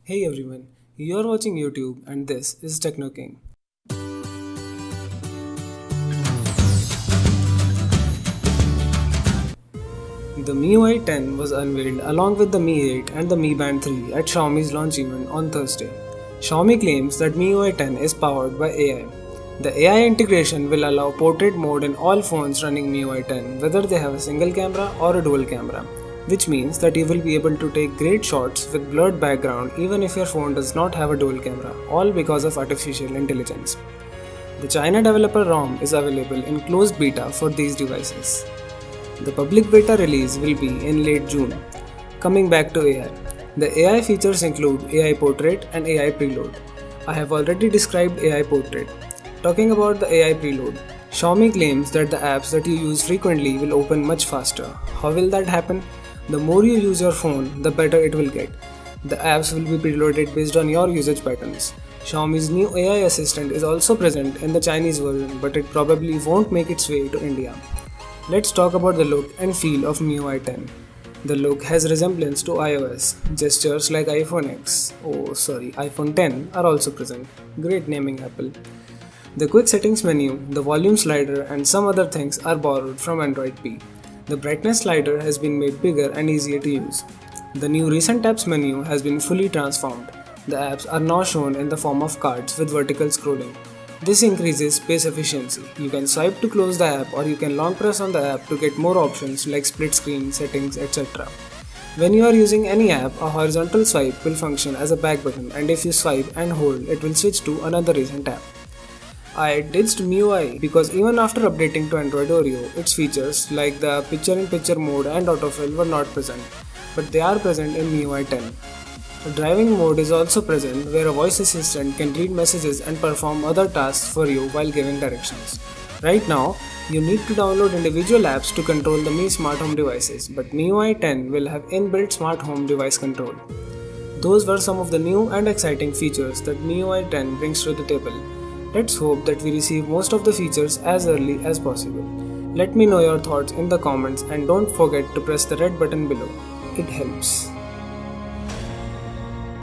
Hey everyone, you're watching YouTube and this is Techno King. The MIUI 10 was unveiled along with the Mi 8 and the Mi Band 3 at Xiaomi's launch event on Thursday. Xiaomi claims that MIUI 10 is powered by AI. The AI integration will allow portrait mode in all phones running MIUI 10, whether they have a single camera or a dual camera, which means that you will be able to take great shots with blurred background even if your phone does not have a dual camera, all because of artificial intelligence. The China developer ROM is available in closed beta for these devices. The public beta release will be in late June. Coming back to AI. The AI features include AI Portrait and AI Preload. I have already described AI Portrait. Talking about the AI Preload, Xiaomi claims that the apps that you use frequently will open much faster. How will that happen? The more you use your phone, the better it will get. The apps will be preloaded based on your usage patterns. Xiaomi's new AI assistant is also present in the Chinese version, but it probably won't make its way to India. Let's talk about the look and feel of MIUI 10. The look has resemblance to iOS. Gestures like iPhone 10 are also present. Great naming, Apple. The quick settings menu, the volume slider and some other things are borrowed from Android P. The brightness slider has been made bigger and easier to use. The new recent apps menu has been fully transformed. The apps are now shown in the form of cards with vertical scrolling. This increases space efficiency. You can swipe to close the app or you can long press on the app to get more options like split screen, settings, etc. When you are using any app, a horizontal swipe will function as a back button, and if you swipe and hold, it will switch to another recent app. I ditched MIUI because even after updating to Android Oreo, its features like the picture-in-picture mode and autofill were not present, but they are present in MIUI 10. The driving mode is also present where a voice assistant can read messages and perform other tasks for you while giving directions. Right now, you need to download individual apps to control the Mi Smart Home devices, but MIUI 10 will have inbuilt smart home device control. Those were some of the new and exciting features that MIUI 10 brings to the table. Let's hope that we receive most of the features as early as possible. Let me know your thoughts in the comments and don't forget to press the red button below. It helps.